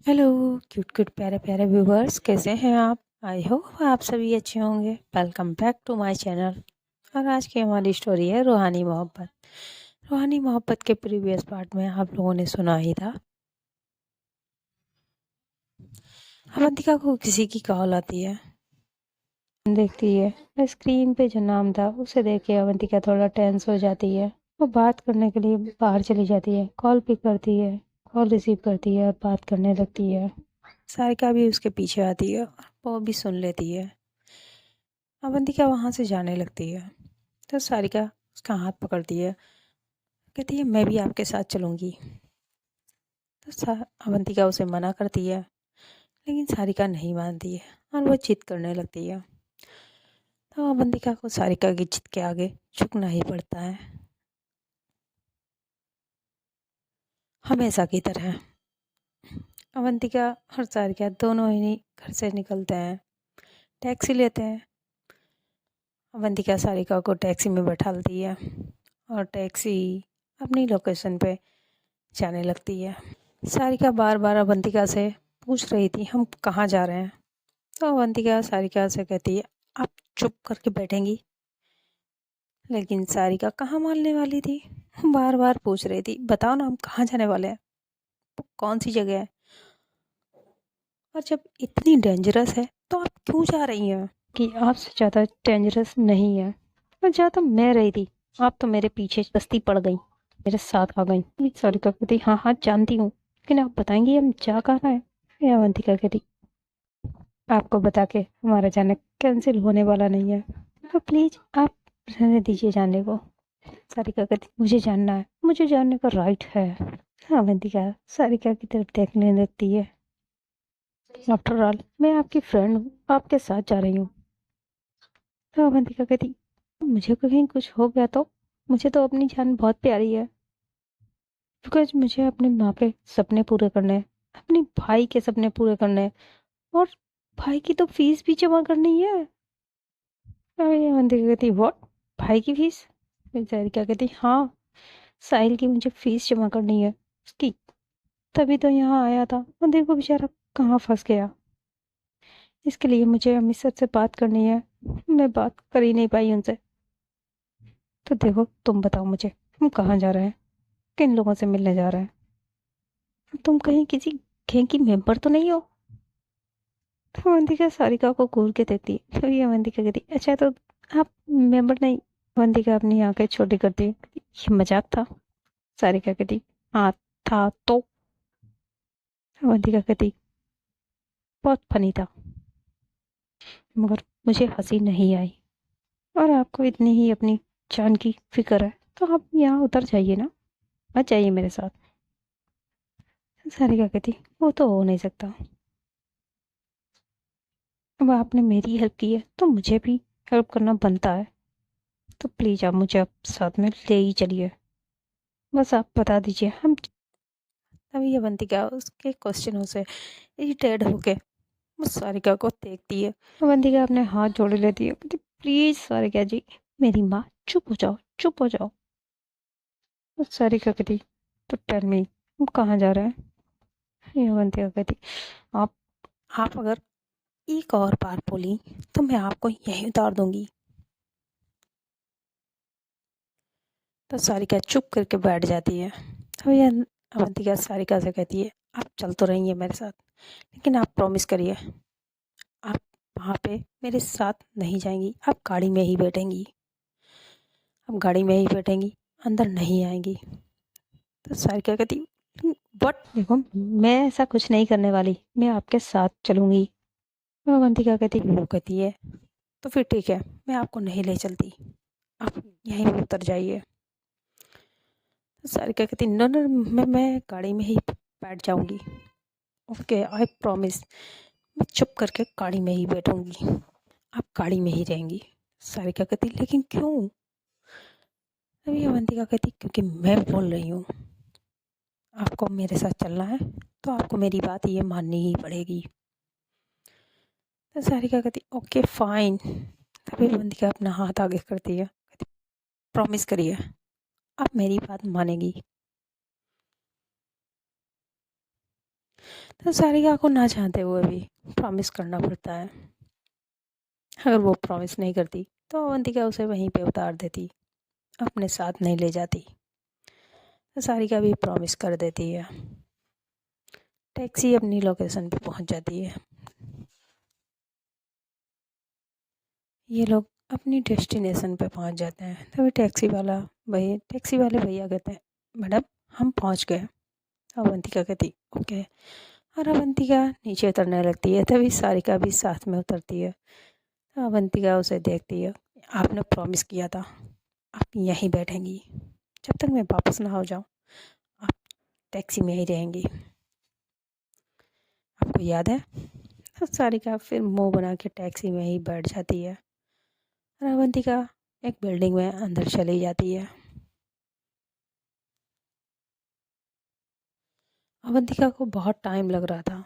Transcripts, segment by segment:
Hello cute cute प्यारे प्यारे viewers, कैसे हैं आप? आई होप आप सभी अच्छे होंगे। Welcome back to my channel. और आज की हमारी स्टोरी है रूहानी मोहब्बत। रूहानी मोहब्बत के प्रीवियस पार्ट में आप लोगों ने सुना ही था। अवंतिका को किसी की कॉल आती है, देखती है स्क्रीन पे जो नाम था उसे देख के अवंतिका थोड़ा टेंस हो जाती है। वो बात करने के लिए बाहर चली जाती है, कॉल पिक करती है, कॉल रिसीव करती है और बात करने लगती है। सारिका भी उसके पीछे आती है और वो भी सुन लेती है। अवंतिका वहां से जाने लगती है तो सारिका उसका हाथ पकड़ती है, कहती है मैं भी आपके साथ चलूंगी। तो अवंतिका उसे मना करती है, लेकिन सारिका नहीं मानती है और वो जिद करने लगती है। तो अवंतिका को सारिका की जिद के आगे झुकना ही पड़ता है। हमेशा की तरह अवंतिका और सारिका दोनों ही घर से निकलते हैं, टैक्सी लेते हैं। अवंतिका सारिका को टैक्सी में बैठालती है और टैक्सी अपनी लोकेशन पे जाने लगती है। सारिका बार बार अवंतिका से पूछ रही थी हम कहाँ जा रहे हैं। तो अवंतिका सारिका से कहती है आप चुप करके बैठेंगी। लेकिन सारिका कहाँ मानने वाली थी, बार बार पूछ रही थी बताओ ना हम कहाँ जाने वाले हैं, कौन सी जगह है, और जब इतनी डेंजरस है तो आप क्यों जा रही हैं? कि आपसे ज़्यादा डेंजरस नहीं है, और जहाँ तो मैं रही थी आप तो मेरे पीछे बस्ती पड़ गई, मेरे साथ आ गई। सारिका कहती हाँ हाँ जानती हूँ, लेकिन आप बताएंगी हम जा कहाँ रहे हैं? ये अवंतिका कहती आपको बता के हमारा जाना कैंसिल होने वाला नहीं है, तो प्लीज आप रहने दीजिए जाने को। सारिका कहती मुझे जानना है, मुझे जानने का राइट है। अवंतिका सारिका की तरफ देखने लगती है। आफ्टर ऑल मैं आपकी फ्रेंड हूँ, आपके साथ जा रही हूँ। तो अवंतिका कहती मुझे कहीं कुछ हो गया तो, मुझे तो अपनी जान बहुत प्यारी है, बिकॉज मुझे अपने माँ के सपने पूरे करने हैं, अपने भाई के सपने पूरे करने हैं, और भाई की तो फीस भी जमा करनी है। अवंतिका कहती व्हाट, भाई की फीस? सारिका कहती हाँ, साहिल की मुझे फीस जमा करनी है उसकी, तभी तो यहाँ आया था और देखो बेचारा कहाँ फंस गया। इसके लिए मुझे अमित सर से बात करनी है, मैं बात कर ही नहीं पाई उनसे। तो देखो तुम बताओ मुझे हम कहाँ जा रहे हैं, किन लोगों से मिलने जा रहे हैं? तुम कहीं किसी गैंग की मेंबर तो नहीं हो? तो अवंतिका सारिका को घूर के देखती है, तो ये अवंतिका कहती अच्छा तो आप मेंबर नहीं? अवंतिका अपनी आंखें छोटी करती है, ये मजाक था। सारिका कहती हाँ था तो। अवंतिका कहती बहुत फनी था, मगर मुझे हंसी नहीं आई, और आपको इतनी ही अपनी जान की फिक्र है तो आप यहाँ उतर जाइए ना, मत जाइए मेरे साथ। सारिका कहती वो तो हो नहीं सकता, अब आपने मेरी हेल्प की है तो मुझे भी हेल्प करना बनता है, तो प्लीज आप मुझे आप साथ में ले ही चलिए, बस आप बता दीजिए हम। तभी अवंतिका उसके क्वेश्चनों से इरिटेट होके उस सारिका को देखती है। अवंतिका अपने हाथ जोड़ लेती है, कहती प्लीज सारिका जी, मेरी माँ चुप हो जाओ, चुप हो जाओ। उस सारिका कहती तो टेल मी हम कहाँ जा रहे हैं? ये अवंतिका कहती आप आप अगर एक और बार बोली तो मैं आपको यहीं उतार दूंगी। तो सारिका चुप करके बैठ जाती है। तो यह अवंतिका सारिका से कहती है आप चल तो रही हैं मेरे साथ, लेकिन आप प्रॉमिस करिए आप वहाँ पे मेरे साथ नहीं जाएंगी, आप गाड़ी में ही बैठेंगी, आप गाड़ी में ही बैठेंगी, अंदर नहीं आएंगी। तो सारिका कहती बट देखो मैं ऐसा कुछ नहीं करने वाली, मैं आपके साथ चलूंगी। तो अवंतिका कहती वो कहती है तो फिर ठीक है मैं आपको नहीं ले चलती, आप यहीं उतर जाइए। तो सारिका कहती नो नो, मैं गाड़ी में ही बैठ जाऊंगी। ओके आई प्रॉमिस, मैं चुप करके गाड़ी में ही बैठूंगी, आप गाड़ी में ही रहेंगी। सारिका कहती लेकिन क्यों? तभी अवंतिका कहती क्योंकि मैं बोल रही हूँ आपको मेरे साथ चलना है तो आपको मेरी बात ये माननी ही पड़ेगी। तो सारिका कहती ओके फाइन। तभी अवंतिका अपना हाथ आगे करती है, कहती प्रॉमिस करिए आप मेरी बात मानेगी। तो सारिका को ना चाहते हुए भी प्रॉमिस करना पड़ता है। अगर वो प्रॉमिस नहीं करती तो अवंतिका उसे वहीं पे उतार देती, अपने साथ नहीं ले जाती। तो सारिका भी प्रॉमिस कर देती है। टैक्सी अपनी लोकेशन पे पहुंच जाती है। ये लोग अपनी डेस्टिनेशन पे पहुंच जाते हैं। तभी टैक्सी वाले भैया कहते हैं, मैडम हम पहुंच गए। अवंतिका कहती ओके, और अवंतिका नीचे उतरने लगती है। तभी सारिका भी साथ में उतरती है। तो अवंतिका उसे देखती है, आपने प्रॉमिस किया था आप यहीं बैठेंगी जब तक मैं वापस ना हो जाऊं, आप टैक्सी में ही रहेंगी, आपको याद है? तो सारिका फिर मुंह बना के टैक्सी में ही बैठ जाती है और अवंतिका एक बिल्डिंग में अंदर चली जाती है। अवंतिका को बहुत टाइम लग रहा था,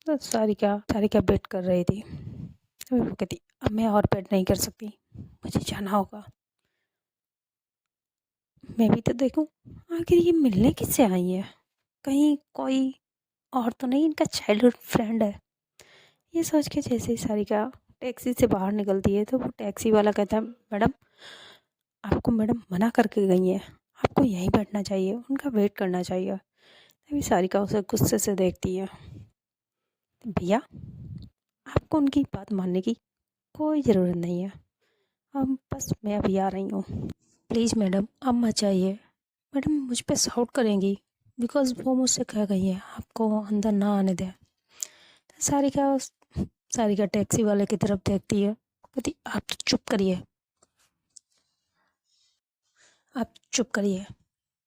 तो सारिका वेट कर रही थी। तभी वो कहती, अब मैं और वेट नहीं कर सकती, मुझे जाना होगा। मैं भी तो देखूं आखिर ये मिलने किससे आई है, कहीं कोई और तो नहीं इनका चाइल्डहुड फ्रेंड है। ये सोच के जैसे ही सारिका टैक्सी से बाहर निकलती है तो वो टैक्सी वाला कहता है, मैडम आपको मैडम मना करके गई है, आपको यहीं बैठना चाहिए, उनका वेट करना चाहिए। तभी सारिका उसे गुस्से से देखती है, भैया आपको उनकी बात मानने की कोई ज़रूरत नहीं है, हम बस मैं अभी आ रही हूँ, प्लीज़ मैडम आप मत जाइए। मैडम मुझ पे शाउट करेंगी बिकॉज़ वो मुझसे कह गई है आपको अंदर ना आने दें। सारिका सारिका टैक्सी वाले की तरफ देखती है, कहती आप तो चुप करिए, आप चुप करिए।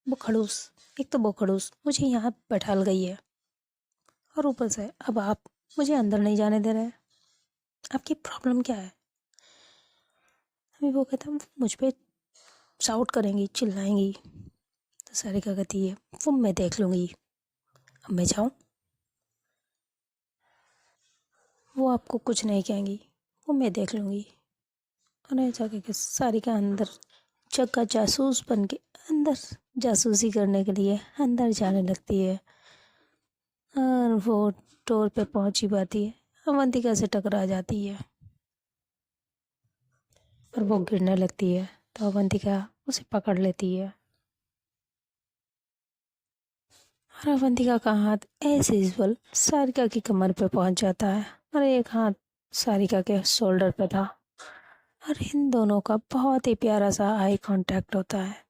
वो खड़ूस, एक तो वो खड़ूस मुझे यहाँ बैठा गई है और ऊपर से अब आप मुझे अंदर नहीं जाने दे रहे हैं, आपकी प्रॉब्लम क्या है? अभी वो कहता है मुझ पे शाउट करेंगी, चिल्लाएंगी। तो सारिका कहती है वो मैं देख लूँगी, अब मैं जाऊँ? वो आपको कुछ नहीं कहेंगी, वो मैं देख लूँगी। और ऐसा कह के सारिका अंदर चक्का जासूस बन के अंदर जासूसी करने के लिए अंदर जाने लगती है और वो डोर पे पहुंची पाती है, अवंतिका से टकरा जाती है और वो गिरने लगती है। तो अवंतिका उसे पकड़ लेती है और अवंतिका का हाथ एज यूजुअल सारिका की कमर पे पहुंच जाता है और एक हाथ सारिका के शोल्डर पे था और इन दोनों का बहुत ही प्यारा सा आई कांटेक्ट होता है।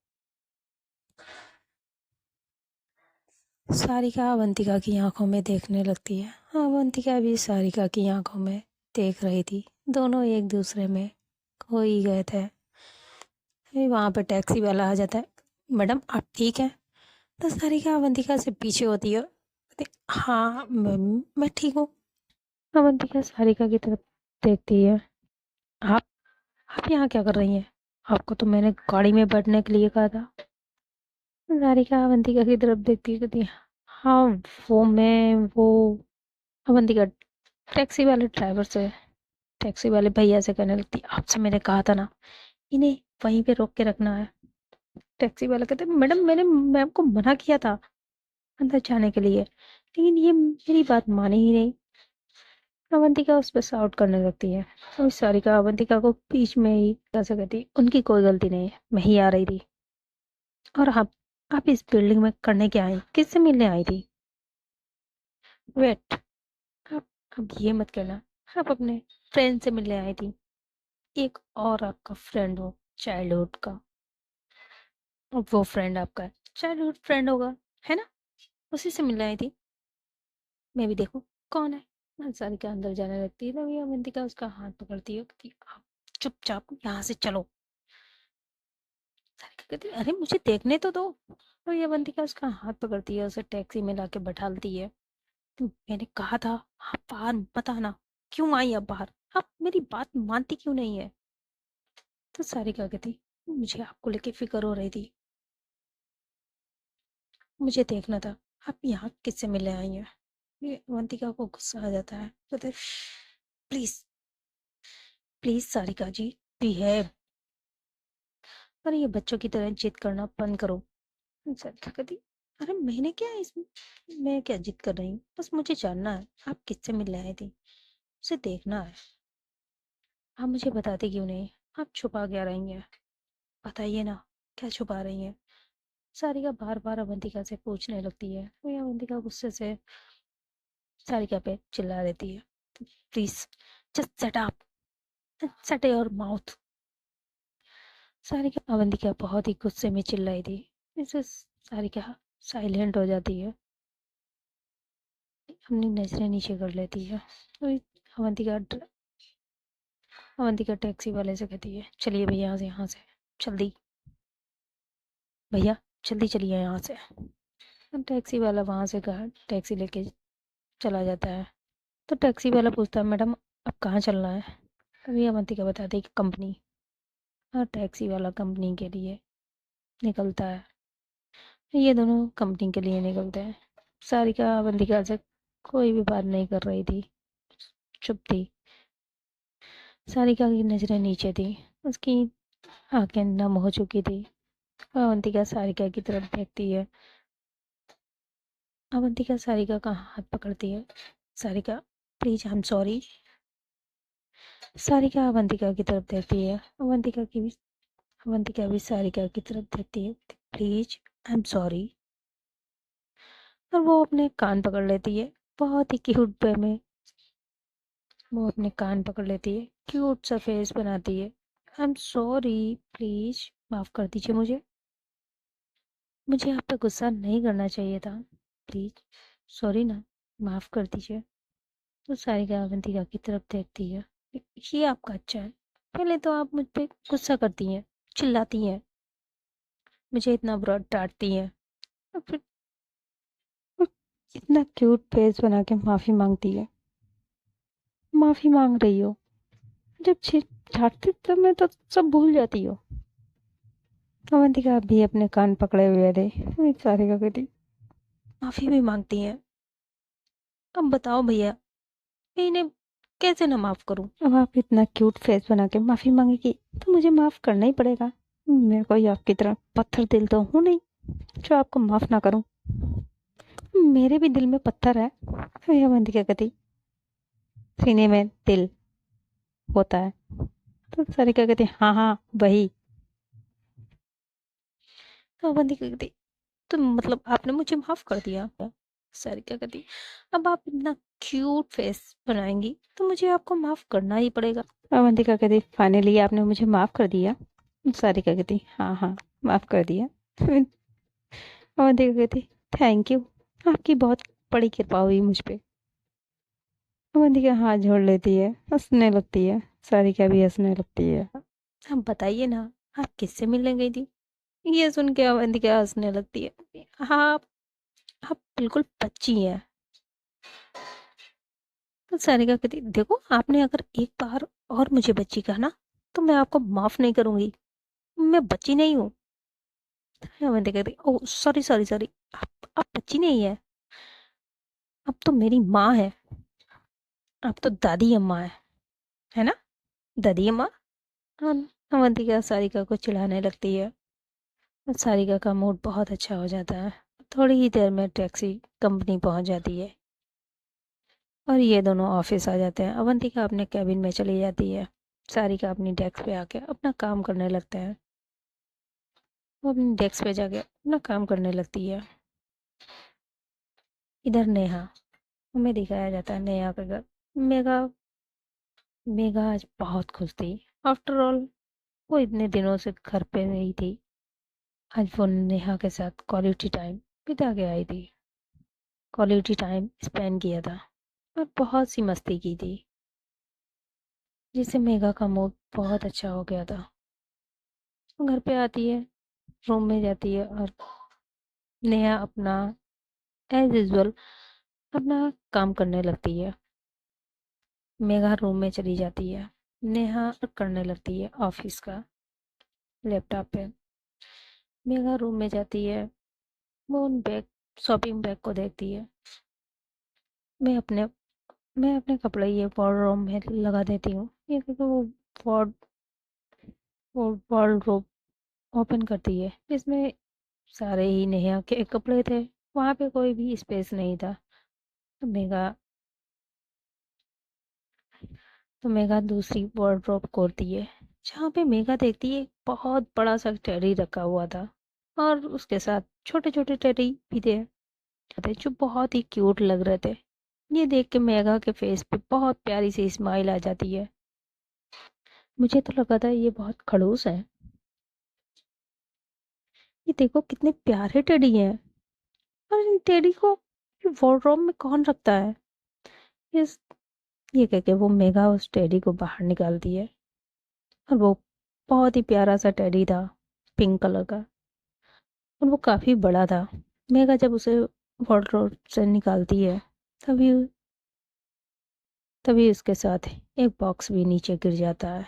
सारिका अवंतिका की आंखों में देखने लगती है, अवंतिका भी सारिका की आंखों में देख रही थी। दोनों एक दूसरे में खो ही गए थे। फिर वहाँ पे टैक्सी वाला आ जाता है, मैडम आप ठीक हैं? तो सारिका अवंतिका से पीछे होती है, कहती, हाँ मैं ठीक हूँ। अवंतिका सारिका की तरफ देखती है, आप आप यहाँ क्या कर रही हैं? आपको तो मैंने गाड़ी में बैठने के लिए कहा था। सारिका अवंतिका की तरफ देखती है, कहती है, हाँ वो अवंतिका टैक्सी वाले ड्राइवर से टैक्सी वाले भैया से कहने लगती, आपसे मैंने कहा था ना इन्हें वहीं पे रोक के रखना है। टैक्सी वाला कहते, मैडम मैंने मैम को मना किया था अंदर जाने के लिए, लेकिन ये मेरी बात माने ही नहीं। अवंतिका उस पर शाउट करने लगती है और सारिका अवंतिका को बीच में ही कैसे कहती, उनकी कोई गलती नहीं है, मैं ही आ रही थी। और आप इस बिल्डिंग में करने क्या आई, किससे मिलने आई थी? वेट, आप अब ये मत कहना आप अपने फ्रेंड से मिलने आई थी। एक और आपका फ्रेंड हो चाइल्डहुड का, और वो फ्रेंड आपका चाइल्डहुड फ्रेंड होगा, है ना? उसी से मिलने आई थी। मैं भी देखूं कौन है। सारिका अंदर जाने लगती है तभी अवंतिका उसका हाथ पकड़ती है, कहती आप चुपचाप यहाँ से चलो। सारिका कहती अरे मुझे देखने तो दो। तो ये अवंतिका उसका हाथ पकड़ती है, उसे टैक्सी में लाके बैठालती है। तो मैंने कहा था आप बाहर मत आना, क्यों आई अब बाहर, आप मेरी बात मानती क्यों नहीं है? तो सारिका कहती मुझे आपको लेके फिक्र हो रही थी, मुझे देखना था आप यहाँ किससे मिलने आई हैं। ये अवंतिका को गुस्सा आ जाता है, कहते please please Sarika ji behave, और ये बच्चों की तरह जिद करना बंद करो। सारिका कहती अरे मैंने क्या इसमें, मैं क्या जिद कर रही हूँ, बस मुझे जानना है आप किससे मिलने आई थी, उसे देखना है। आप मुझे बताते क्यों नहीं, आप छुपा क्या रही हैं, बताइए ना, क्या छुपा रही हैं। सारिका बार बार अवंतिका से पूछने लगती है, वही अवंतिका गुस्से से सारिका पे चिल्ला देती है, please just set up, set your mouth. Sarika Avantika बहुत ही गुस्से में चिल्लाई थी, इससे सारिका साइलेंट हो जाती है, अपनी नजरें नीचे कर लेती है। तो अवंतिका अवंतिका टैक्सी वाले से कहती है, चलिए भैया यहाँ से जल्दी, भैया जल्दी चलिए यहाँ से। टैक्सी वाला वहाँ से टैक्सी लेके चला जाता है। तो टैक्सी वाला पूछता है, मैडम अब कहाँ चलना है। तभी अवंतिका बताती है कि कंपनी। और टैक्सी वाला कंपनी के लिए निकलता है। ये दोनों कंपनी के लिए निकलते हैं। सारिका अवंतिका से कोई भी बात नहीं कर रही थी, चुप थी। सारिका की नजरें नीचे थी, उसकी आंखें नम हो चुकी थी। अवंतिका सारिका की तरफ देखती है। अवंतिका सारिका का हाथ पकड़ती है। Sarika please I am sorry. Sarika Avantika की तरफ देखती है। अवंतिका भी सारिका की तरफ देखती है, प्लीज आई एम सॉरी। और वो अपने कान पकड़ लेती है, बहुत ही क्यूट वे में वो अपने कान पकड़ लेती है, क्यूट सा फेस बनाती है। आई एम सॉरी, प्लीज माफ कर दीजिए मुझे, मुझे आप पे गुस्सा नहीं करना चाहिए था, प्लीज सॉरी ना, माफ कर दीजिए। तो सारिका अवंतिका की तरफ देखती है, ये आपका अच्छा है, पहले तो आप मुझ पे गुस्सा करती हैं, चिल्लाती हैं, मुझे इतना बुरा डांटती हैं, और फिर इतना क्यूट फेस बना के माफी मांगती है। माफी मांग रही हो, जब डांटती तब मैं तो सब भूल जाती हो। अवंतिका भी अपने कान पकड़े हुए थे, सारिका कहती, माफी भी मांगती हैं, अब बताओ भैया मैं इन्हें कैसे ना माफ करूं। अब आप इतना क्यूट फेस बना के माफी मांगेगी तो मुझे माफ करना ही पड़ेगा, मैं कोई आपकी तरह पत्थर दिल तो हूँ नहीं जो आपको माफ ना करूं, मेरे भी दिल में पत्थर है। भैया अवंतिका कहती, सीने में दिल होता है। तो सारिका कहती, हाँ हाँ वही। तो अवंतिका कहती, तो मतलब आपने मुझे माफ कर दिया। सारिका कहती, अब आप इतना क्यूट फेस बनाएंगी तो मुझे आपको माफ करना ही पड़ेगा। अवंतिका कहती, फाइनली आपने मुझे माफ कर दिया। सारिका कहती, हाँ हाँ माफ कर दिया। अवंतिका कहती, थैंक यू, आपकी बहुत बड़ी कृपा हुई मुझ पे। अवंतिका हाथ जोड़ लेती है, हंसने लगती है। सारिका भी हंसने लगती है। अब बताइए ना, आप किससे मिलने गई थी। ये सुन के अवंतिका हंसने लगती है, हाँ आप बिल्कुल बच्ची हैं। तो सारिका कहती, देखो आपने अगर एक बार और मुझे बच्ची कहा ना तो मैं आपको माफ नहीं करूंगी, मैं बच्ची नहीं हूँ। अवंतिका कहती, ओ सॉरी सॉरी सॉरी, आप बच्ची नहीं है, अब तो मेरी माँ है, अब तो दादी अम्मा है ना, दादी अम्मा। हाँ, अवंतिका सारिका को चिढ़ाने लगती है। और सारिका का मूड बहुत अच्छा हो जाता है। थोड़ी ही देर में टैक्सी कंपनी पहुंच जाती है और ये दोनों ऑफिस आ जाते हैं। अवंतिका अपने कैबिन में चली जाती है, सारिका अपनी डेस्क पे आके अपना काम करने लगते हैं। वो अपनी डेस्क पे जाके अपना काम करने लगती है। इधर नेहा, हमें दिखाया जाता है नेहा का घर। मेघा मेघा आज बहुत खुश थी। आफ्टर ऑल वो इतने दिनों से घर पे रही थी, आज वो नेहा के साथ क्वालिटी टाइम बिता के आई थी, क्वालिटी टाइम स्पेंड किया था और बहुत सी मस्ती की थी, जिससे मेघा का मूड बहुत अच्छा हो गया था। वो घर पे आती है, रूम में जाती है और नेहा अपना एज यूजल अपना काम करने लगती है। मेघा रूम में चली जाती है, नेहा करने लगती है ऑफिस का लैपटॉप पे। मेघा रूम में जाती है, वो उन बैग शॉपिंग बैग को देखती है। मैं अपने मैं अपने कपड़े ये वार्डरोब में लगा देती हूँ, ये क्योंकि वार्ड वो वार्डरोब ओपन करती है, जिसमें सारे ही नेहा के कपड़े थे, वहाँ पे कोई भी स्पेस नहीं था। तो मेघा दूसरी वार्डरोब खोलती है, जहाँ पे मेघा देखती है बहुत बड़ा सा टेडी रखा हुआ था, और उसके साथ छोटे छोटे टेडी भी थे जो बहुत ही क्यूट लग रहे थे। ये देख के मेघा के फेस पे बहुत प्यारी सी स्माइल आ जाती है। मुझे तो लगा था ये बहुत खड़ूस है, ये देखो कितने प्यारे टेडी हैं, और इन टेडी को वार्डरोब में कौन रखता है। इस ये कह के वो मेघा उस टेडी को बाहर निकालती है, और वो बहुत ही प्यारा सा टेडी था, पिंक कलर का, और वो काफी बड़ा था। मेघा जब उसे वार्डरोब से निकालती है, तभी तभी उसके साथ एक बॉक्स भी नीचे गिर जाता है।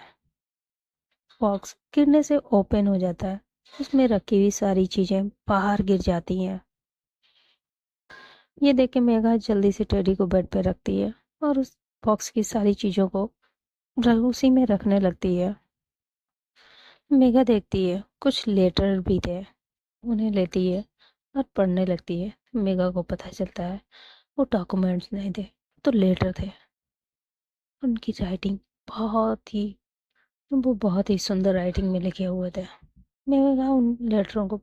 बॉक्स गिरने से ओपन हो जाता है, उसमें रखी हुई सारी चीजें बाहर गिर जाती हैं। ये देख के मेघा जल्दी से टेडी को बेड पे रखती है, और उस बॉक्स की सारी चीजों को उसी में रखने लगती है। मेघा देखती है कुछ लेटर भी थे, उन्हें लेती है और पढ़ने लगती है। मेघा को पता चलता है वो डॉक्यूमेंट्स नहीं थे, तो लेटर थे। उनकी राइटिंग बहुत ही वो बहुत ही सुंदर राइटिंग में लिखे हुए थे। मेघा उन लेटरों को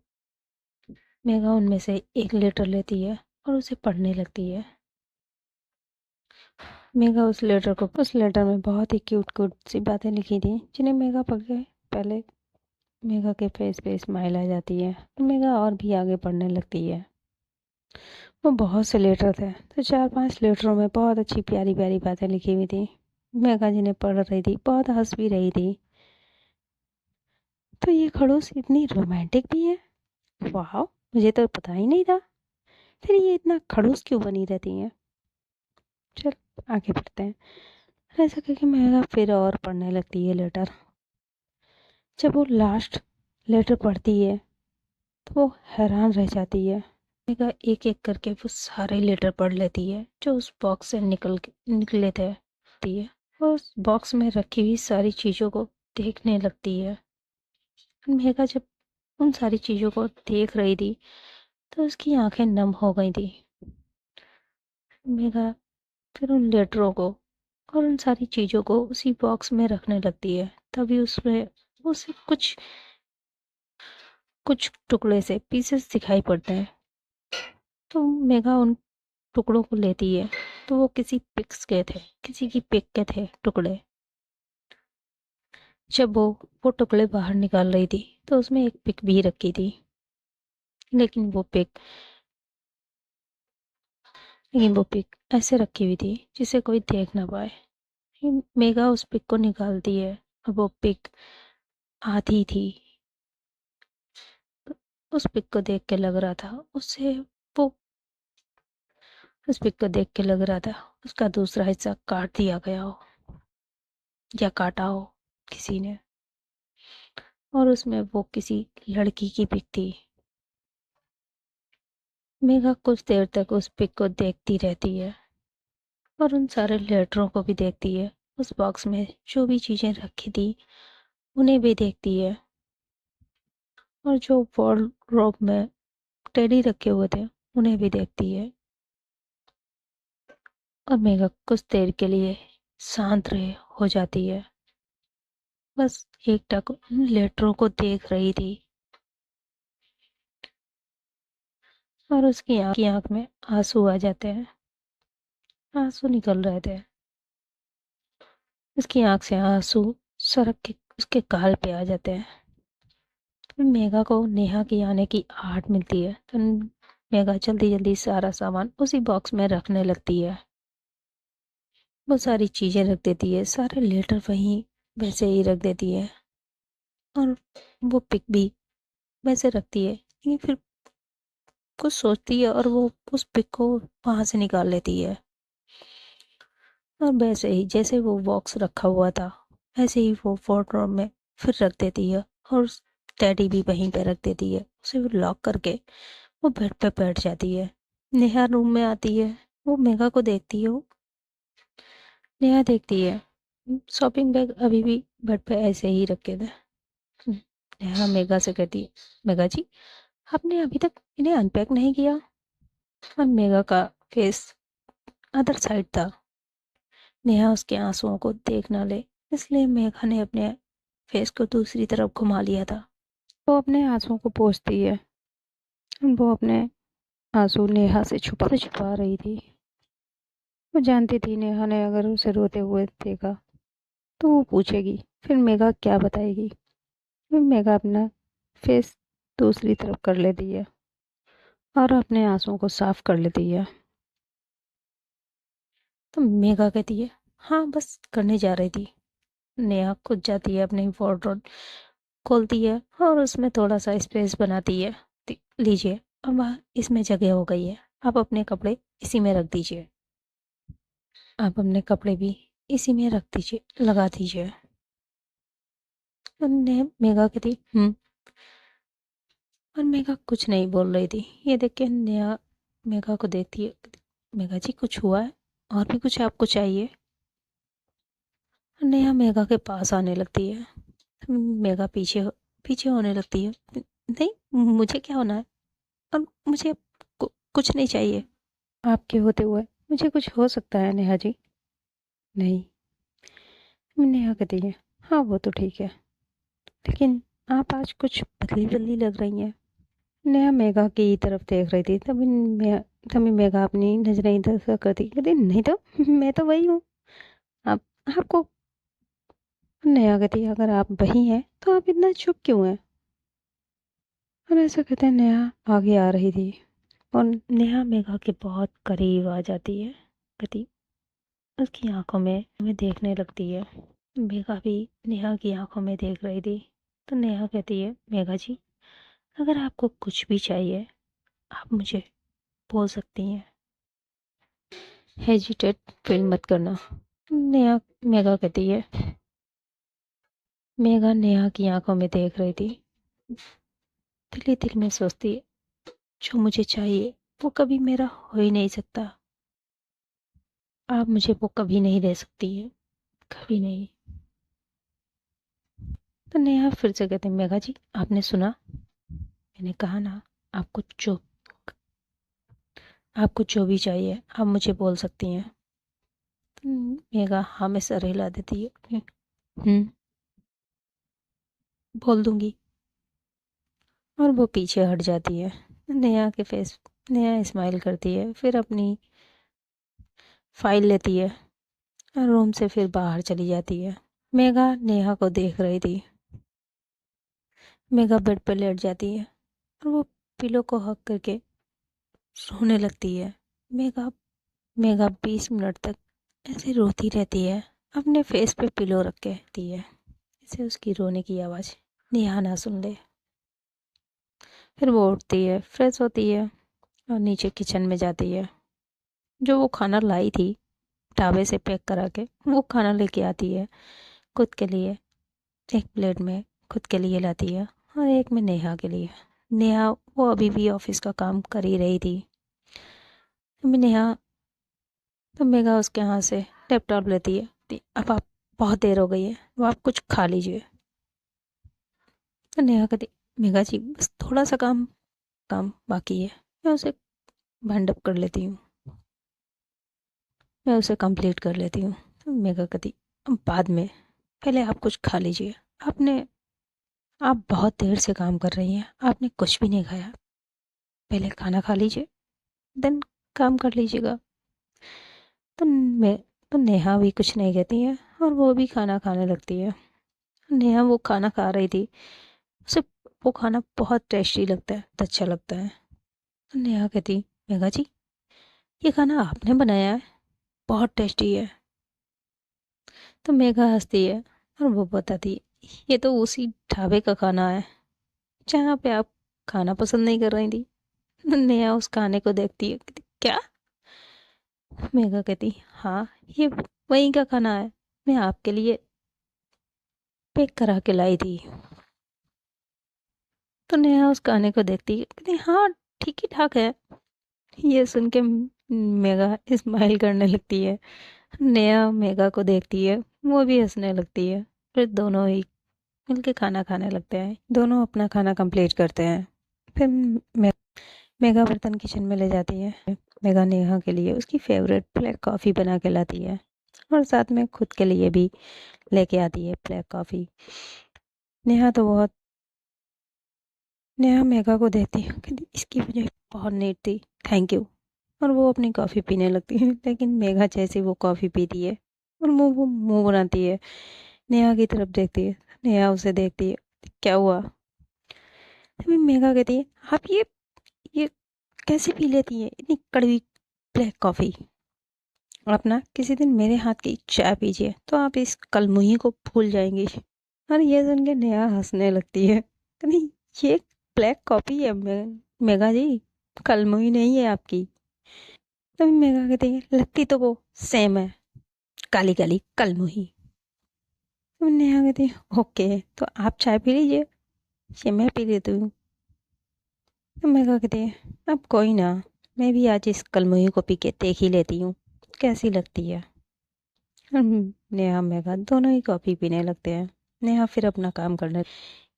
मेघा उनमें से एक लेटर लेती है और उसे पढ़ने लगती है। मेघा उस लेटर में बहुत ही क्यूट क्यूट सी बातें लिखी थी, जिन्हें मेघा पढ़ के पहले मेघा के फेस पे स्माइल आ जाती है, और मेघा और भी आगे पढ़ने लगती है। वो बहुत से लेटर थे, तो 4-5 लेटरों में बहुत अच्छी प्यारी प्यारी बातें लिखी हुई थी। मेघा जिन्हें पढ़ रही थी बहुत हंस भी रही थी। तो ये खड़ूस इतनी रोमांटिक भी है, वाह, मुझे तो पता ही नहीं था। फिर ये इतना खड़ूस क्यों बनी रहती हैं। चल आगे बढ़ते हैं। ऐसा करके मेघा फिर और पढ़ने लगती है लेटर। जब वो लास्ट लेटर पढ़ती है, तो वो हैरान रह जाती है। मेघा एक एक करके वो सारे लेटर पढ़ लेती है जो उस बॉक्स से निकले थे। और उस बॉक्स में रखी हुई सारी चीज़ों को देखने लगती है। मेघा जब उन सारी चीज़ों को देख रही थी, तो उसकी आंखें नम हो गई थी। मेघा फिर उन लेटरों को और उन सारी चीज़ों को उसी बॉक्स में रखने लगती है। तभी उसमें उसे कुछ कुछ टुकड़े से पीसेस दिखाई पड़ते हैं। तो मेघा उन टुकड़ों को लेती है, तो वो किसी की पिक के थे टुकड़े। जब वो टुकड़े बाहर निकाल रही थी, तो उसमें एक पिक भी रखी थी, लेकिन वो पिक ऐसे रखी हुई थी जिसे कोई देख ना पाए। मेघा उस पिक को निकालती है, और वो पिक आधी थी। उस पिक को देख के लग रहा था उससे वो उस पिक को देख के लग रहा था उसका दूसरा हिस्सा काट दिया गया हो, या काटा हो किसी ने, और उसमें वो किसी लड़की की पिक थी। मेघा कुछ देर तक उस पिक को देखती रहती है, और उन सारे लेटरों को भी देखती है। उस बॉक्स में जो भी चीज़ें रखी थी उन्हें भी देखती है, और जो वॉर्डरोब में टेडी रखे हुए थे उन्हें भी देखती है। और मेघा कुछ देर के लिए शांत रहे हो जाती है, बस एकटक उन लेटरों को देख रही थी। और उसकी आंख में आंसू आ जाते हैं, आंसू निकल रहे थे। उसकी आंख से आंसू सरक के उसके गाल पे आ जाते हैं। फिर मेघा को नेहा की आने की आहट मिलती है, तो मेघा जल्दी जल्दी सारा सामान उसी बॉक्स में रखने लगती है। वो सारी चीज़ें रख देती है, सारे लेटर वहीं वैसे ही रख देती है, और वो पिक भी वैसे रखती है। लेकिन फिर कुछ सोचती है, और वो उस पिक को वहां से निकाल लेती है, और वैसे ही जैसे वो बॉक्स रखा हुआ था ऐसे ही वो वार्डरोब में फिर रख देती है, और टेडी भी वहीं पे रख देती है। उसे वो लॉक करके वो बेड पे बैठ जाती है। नेहा रूम में आती है, वो मेघा को देखती है। वो नेहा देखती है शॉपिंग बैग अभी भी बेड पे ऐसे ही रखे थे। नेहा मेघा से कहती है, मेघा जी आपने अभी तक इन्हें अनपैक नहीं किया। और मेघा का फेस अदर साइड था। नेहा उसके आंसुओं को देख न ले, इसलिए मेघा ने अपने फेस को दूसरी तरफ घुमा लिया था। वो अपने आंसुओं को पोंछती है। वो अपने आंसू नेहा से छुपा रही थी। वो जानती थी नेहा ने अगर उसे रोते हुए देखा तो वो पूछेगी, फिर मेघा क्या बताएगी। फिर मेघा अपना फेस दूसरी तरफ कर लेती है और अपने आंसुओं को साफ कर लेती है। तो मेघा कहती है, हाँ बस करने जा रही थी। नेहा खुद जाती है, अपनी वार्डरोब खोलती है और उसमें थोड़ा सा स्पेस बनाती है। लीजिए, अब इसमें जगह हो गई है, आप अपने कपड़े इसी में रख दीजिए। आप अपने कपड़े भी इसी में रख दीजिए, लगा दीजिए। और मेघा कहती और मेघा कुछ नहीं बोल रही थी। ये देख के नेहा मेघा को देखती है, मेघा जी कुछ हुआ है और भी कुछ आपको चाहिए। नेहा मेघा के पास आने लगती है। मेघा पीछे पीछे होने लगती है। नहीं, मुझे क्या होना है, और मुझे कुछ नहीं चाहिए। आपके होते हुए मुझे कुछ हो सकता है नेहा जी? नहीं। नेहा कहती है, हाँ वो तो ठीक है, लेकिन आप आज कुछ बदली बदली लग रही हैं। नेहा मेघा की तरफ देख रही थी, तभी मेघा अपनी नजरें इधर उधर करती कहती, नहीं तो मैं तो वही हूँ। आप आपको नेहा कहती, अगर आप वही हैं तो आप इतना चुप क्यों हैं? और ऐसा कहते हैं नेहा आगे आ रही थी और नेहा मेघा के बहुत करीब आ जाती है। कहती, उसकी आंखों में हमें देखने लगती है। मेघा भी नेहा की आंखों में देख रही थी। तो नेहा कहती है, मेघा जी अगर आपको कुछ भी चाहिए आप मुझे बोल सकती हैं, हेजिटेट फील मत करना। नेहा मेघा कहती है, मेघा नेहा की आंखों में देख रही थी। दिल ही दिल में सोचती है, जो मुझे चाहिए वो कभी मेरा हो ही नहीं सकता। आप मुझे वो कभी नहीं दे सकती है, कभी नहीं। तो नेहा फिर से कहते, मेघा जी आपने सुना, मैंने कहा ना, आपको जो आपको जो भी चाहिए आप मुझे बोल सकती हैं। मेघा हाँ में सर हिला देती है। बोल दूंगी। और वो पीछे हट जाती है। नेहा के फेस नेहा स्माइल करती है, फिर अपनी फाइल लेती है और रूम से फिर बाहर चली जाती है। मेघा नेहा को देख रही थी। मेघा बेड पर लेट जाती है और वो पिलो को हक करके सोने लगती है। मेघा मेघा 20 मिनट तक ऐसे रोती रहती है, अपने फेस पे पिलो रख के रहती है, इसे उसकी रोने की आवाज़ नेहा ना सुन ले। फिर वो उठती है, फ्रेश होती है और नीचे किचन में जाती है। जो वो खाना लाई थी ढाबे से पैक करा के, वो खाना लेके आती है खुद के लिए। एक प्लेट में खुद के लिए लाती है और एक में नेहा के लिए। नेहा वो अभी भी ऑफिस का काम कर ही रही थी। अभी नेहा तो मेघा उसके हाथ से लैपटॉप लेती है। अब आप बहुत देर हो गई है, अब आप कुछ खा लीजिए। तो नेहा कहती, मेघा जी बस थोड़ा सा काम काम बाकी है, मैं उसे वाइंड अप कर लेती हूँ, मैं उसे कंप्लीट कर लेती हूँ। तो मेघा कहती, अब बाद में, पहले आप कुछ खा लीजिए। आपने आप बहुत देर से काम कर रही हैं, आपने कुछ भी नहीं खाया, पहले खाना खा लीजिए, देन काम कर लीजिएगा। तो मैं तो नेहा भी कुछ नहीं कहती है और वो भी खाना खाने लगती है। नेहा वो खाना खा रही थी, उसे वो खाना बहुत टेस्टी लगता है, तो अच्छा लगता है। तो नेहा कहती, मेघा जी ये खाना आपने बनाया है, बहुत टेस्टी है। तो मेघा हंसती है और वो बताती है, ये तो उसी ढाबे का खाना है जहाँ पे आप खाना पसंद नहीं कर रही थी। नेहा उस खाने को देखती है, कहती, क्या? मेघा कहती, हाँ ये वहीं का खाना है, मैं आपके लिए पैक करा के लाई थी। तो नेहा उस खाने को देखती है, कहती, हाँ ठीक ही ठाक है। ये सुन के मेघा स्माइल करने लगती है। नेहा मेघा को देखती है, वो भी हंसने लगती है। फिर दोनों ही मिलके खाना खाने लगते हैं। दोनों अपना खाना कंप्लीट करते हैं। फिर मेघा बर्तन किचन में ले जाती है। मेघा नेहा के लिए उसकी फेवरेट ब्लैक कॉफ़ी बना के लाती है और साथ में खुद के लिए भी लेके आती है ब्लैक कॉफ़ी। नेहा तो बहुत नेहा मेघा को देखती है, कहती इसकी वजह बहुत नीट थी, थैंक यू। और वो अपनी कॉफ़ी पीने लगती है, लेकिन मेघा जैसे वो कॉफ़ी पीती है और वो मुंह बनाती है, नेहा की तरफ देखती है। नेहा उसे देखती है, क्या हुआ? तभी मेघा कहती है, आप ये कैसे पी लेती है इतनी कड़वी ब्लैक कॉफ़ी? आप ना किसी दिन मेरे हाथ की चाय पीजिए तो आप इस कलमुही को भूल जाएंगी। और ये सुन के नेहा हंसने लगती है, नहीं ये ब्लैक कॉफ़ी है मेघा जी, कलमुही नहीं है आपकी। तभी मेघा कहती है, लगती तो वो सेम है, काली काली कलमुही। तभी नेहा कहती है, ओके तो आप चाय पी लीजिए, ये मैं पी लेती हूँ। तो मेघा कहती है, अब कोई ना, मैं भी आज इस कलमुही को पी के देख ही लेती हूँ कैसी लगती है। नेहा मेघा दोनों ही कॉफ़ी पीने लगते हैं। नेहा फिर अपना काम करने,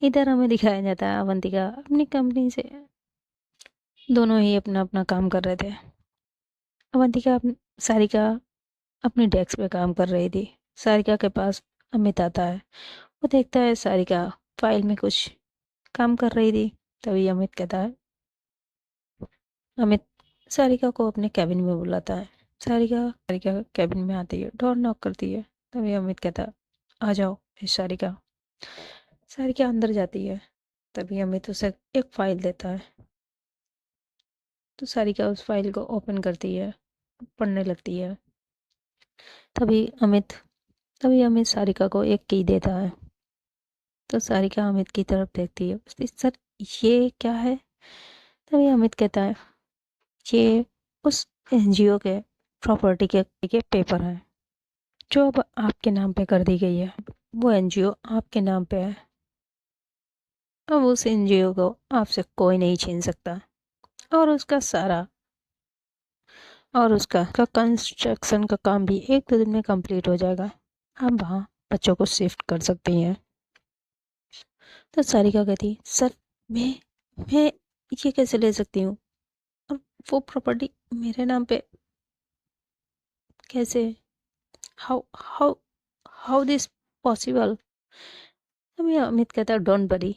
इधर हमें दिखाया जाता है अवंतिका अपनी कंपनी से, दोनों ही अपना अपना काम कर रहे थे। अवंतिका सारिका अपनी डेस्क पे काम कर रही थी। सारिका के पास अमित आता है, वो देखता है सारिका फाइल में कुछ काम कर रही थी। तभी अमित कहता है, अमित सारिका को अपने कैबिन में बुलाता है। सारिका सारिका कैबिन में आती है, डोर नॉक करती है। तभी अमित कहता है, आ जाओ सारिका। सारिका अंदर जाती है। तभी अमित उसे एक फाइल देता है, तो सारिका उस फाइल को ओपन करती है, पढ़ने लगती है। तभी अमित तभी अमित सारिका को एक की देता है, तो सारिका अमित की तरफ देखती है, उसकी सर ये क्या है? तभी अमित कहता है, ये उस एनजीओ के प्रॉपर्टी के पेपर हैं जो अब आपके नाम पे कर दी गई है। वो एनजीओ आपके नाम पे है, अब उस एनजीओ को आपसे कोई नहीं छीन सकता। और उसका कंस्ट्रक्शन का काम भी 1-2 दिन में कंप्लीट हो जाएगा। आप वहाँ बच्चों को शिफ्ट कर सकती हैं। तो सारिका कहती, सर मैं ये कैसे ले सकती हूँ? और वो प्रॉपर्टी मेरे नाम पे कैसे? How how how this possible? तभी अमित कहता, डोंट वरी,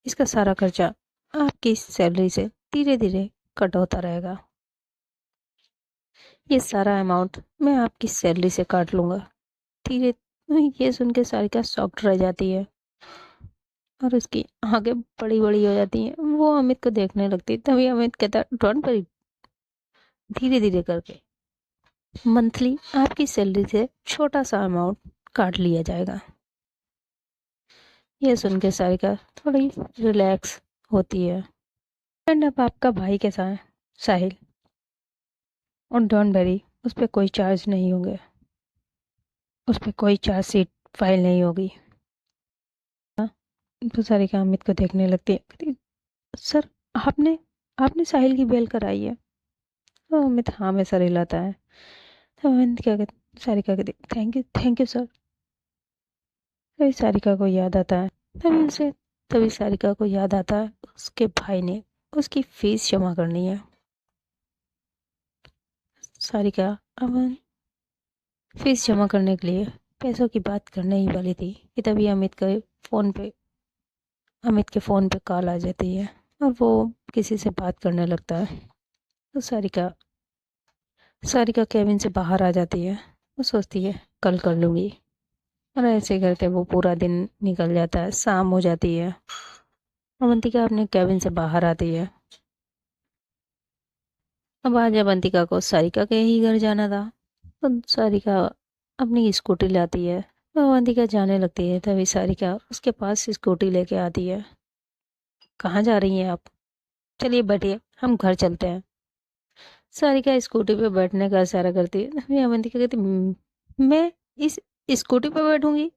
इसका सारा खर्चा आपकी सैलरी से धीरे धीरे कट होता रहेगा। ये सारा अमाउंट मैं आपकी सैलरी से काट लूँगा धीरे। ये सुन के सारिका शॉक्ड रह जाती है और उसकी आंखें बड़ी बड़ी हो जाती हैं। वो अमित को देखने लगती है। तभी अमित कहता, डोंट वरी, धीरे धीरे करके मंथली आपकी सैलरी से छोटा सा अमाउंट काट लिया जाएगा। ये सुन के सारिका थोड़ी रिलैक्स होती है। एंड अब आपका भाई कैसा है? साहिल। और डोंट वरी, उस पर कोई चार्ज नहीं होंगे, उस पर कोई चार्ज शीट फाइल नहीं होगी। तो सारिका अमित को देखने लगती है, कहती, सर आपने आपने साहिल की बेल कराई है? तो अमित हाँ में सर हिलाता है। तो अमित क्या कहते, सारिका कहती, थैंक यू सर। तभी सारिका को याद आता है तभी सारिका को याद आता है उसके भाई ने उसकी फीस जमा करनी है। सारिका अब फीस जमा करने के लिए पैसों की बात करने ही वाली थी कि तभी अमित के फ़ोन पे कॉल आ जाती है और वो किसी से बात करने लगता है। तो सारिका केबिन से बाहर आ जाती है। वो सोचती है कल कर लूँगी, और ऐसे करके वो पूरा दिन निकल जाता है। शाम हो जाती है। अवंतिका अपने केबिन से बाहर आती है। अब आज अवंतिका को सारिका के ही घर जाना था, तो सारिका अपनी स्कूटी लाती है। तो अवंतिका जाने लगती है। तभी सारिका उसके पास स्कूटी लेके आती है। कहाँ जा रही हैं आप? चलिए बैठिए, हम घर चलते हैं। सारिका स्कूटी पे बैठने का इशारा करती है। तभी अवंतिका कहती, मैं इस स्कूटी पे बैठूंगी?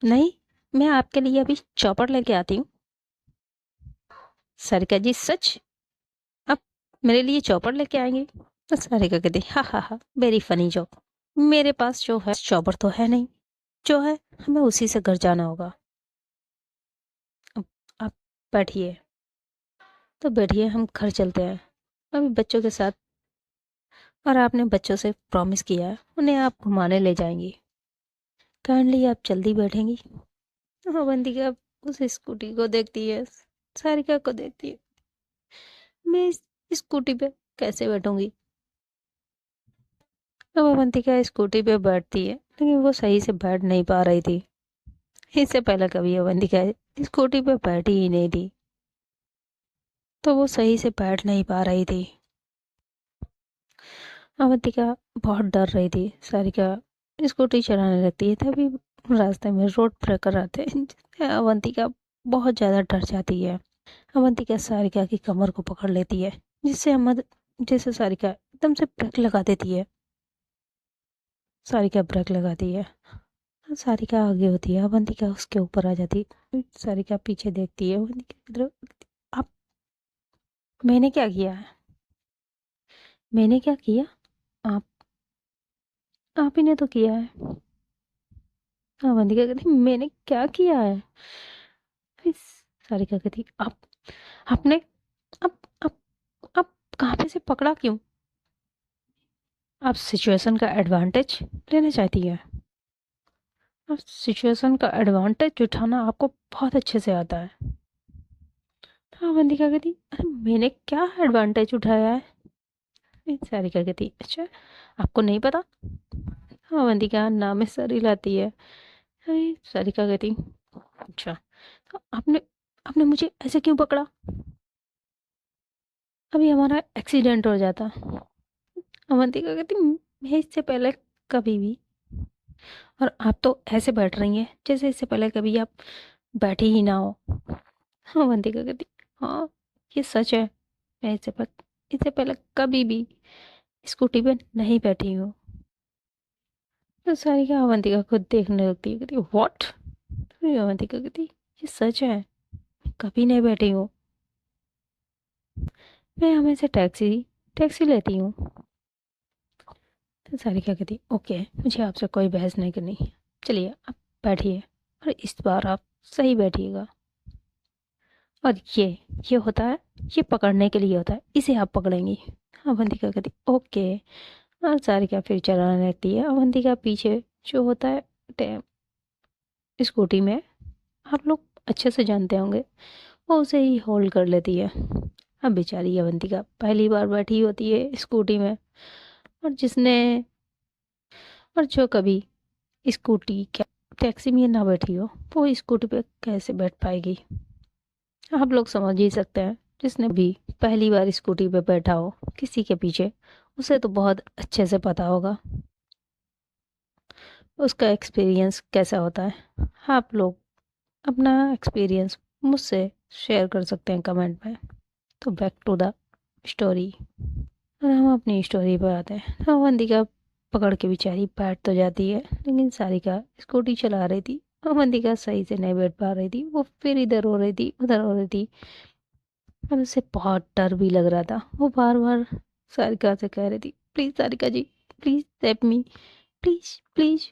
नहीं, मैं आपके लिए अभी चॉपर लेके आती हूँ। सारिका जी सच? आप मेरे लिए चॉपर लेके आएंगे? तो सारिका कहती, हा हा हा, वेरी फनी जोक। मेरे पास जो है चॉपर तो है नहीं, जो है हमें उसी से घर जाना होगा। बैठिए। तो बैठिए, हम घर चलते हैं अभी बच्चों के साथ। और आपने बच्चों से प्रॉमिस किया है उन्हें आप घुमाने ले जाएंगी। काइंडली आप जल्दी बैठेंगी। अवंतिका उस स्कूटी को देखती है, सारिका को देखती है। मैं इस स्कूटी पे कैसे बैठूंगी। अब अवंतिका स्कूटी पे बैठती है, लेकिन वो सही से बैठ नहीं पा रही थी। इससे पहले कभी अवंतिका स्कूटी पे बैठी ही नहीं थी, तो वो सही से बैठ नहीं पा रही थी। अवंतिका बहुत डर रही थी। सारिका स्कूटी चलाने लगती है, तभी रास्ते में रोड ब्रेकर आते हैं, जिससे अवंतिका बहुत ज़्यादा डर जाती है। अवंतिका सारिका की कमर को पकड़ लेती है, जिससे सारिका एकदम से ब्रेक लगा देती है। सारिका ब्रेक लगाती है। सारिका आगे होती है, अवंतिका उसके ऊपर आ जाती है। सारिका पीछे देखती है, अवंतिका की तरफ। आप, मैंने क्या किया है? मैंने क्या किया? आप आप ही ने तो किया है। अवंतिका कहती मैंने क्या किया है? फिर सारिका कहती आपने आप आप आप कहाँ पे से पकड़ा क्यों? आप सिचुएशन का एडवांटेज लेना चाहती है। आप सिचुएशन का एडवांटेज उठाना आपको बहुत अच्छे से आता है। तो अवंतिका कहती अरे मैंने क्या एडवांटेज उठाया है? फिर सारिका कहती अच्छा, आपको नहीं पता? अवंतिका नाम में सर हिलाती है। अरे सारिका कहती अच्छा, तो आपने आपने मुझे ऐसे क्यों पकड़ा? अभी हमारा एक्सीडेंट हो जाता। अवंतिका कहती मैं इससे पहले कभी भी, और आप तो ऐसे बैठ रही हैं जैसे इससे पहले कभी आप बैठी ही ना हो। अवंतिका कहती हाँ, ये सच है। मैं इससे पहले कभी भी स्कूटी पे नहीं बैठी हूँ। तो सारिका अवंतिका को देखने लगती है, कहती व्हाट? तो अवंतिका कहती ये सच है, कभी नहीं बैठी हूँ। मैं हमेशा टैक्सी टैक्सी लेती हूँ। तो सारिका कहती ओके, मुझे आपसे कोई बहस नहीं करनी। चलिए आप बैठिए, और इस बार आप सही बैठिएगा। और ये होता है, ये पकड़ने के लिए होता है, इसे आप पकड़ेंगी। अवंतिका कहती ओके। और सारिका फिर चलाने लगती है। अवंतिका पीछे जो होता है स्कूटी में, आप लोग अच्छे से जानते होंगे, वो उसे ही होल्ड कर लेती है। अब बेचारी अवंतिका पहली बार बैठी होती है स्कूटी में, और जिसने और जो कभी स्कूटी क्या टैक्सी में ना बैठी हो, वो स्कूटी पे कैसे बैठ पाएगी? आप लोग समझ ही सकते हैं। जिसने भी पहली बार स्कूटी पे बैठा हो किसी के पीछे, उसे तो बहुत अच्छे से पता होगा उसका एक्सपीरियंस कैसा होता है। आप लोग अपना एक्सपीरियंस मुझसे शेयर कर सकते हैं कमेंट में। तो बैक टू द स्टोरी, और हम अपनी स्टोरी पर आते हैं। तो अवंतिका पकड़ के बेचारी बैठ तो जाती है, लेकिन सारिका स्कूटी चला रही थी। अवंतिका सही से नहीं बैठ पा रही थी, वो फिर इधर हो रही थी उधर हो रही थी। और उसे बहुत डर भी लग रहा था। वो बार बार सारिका से कह रही थी please Sarika ji, please help me, please please,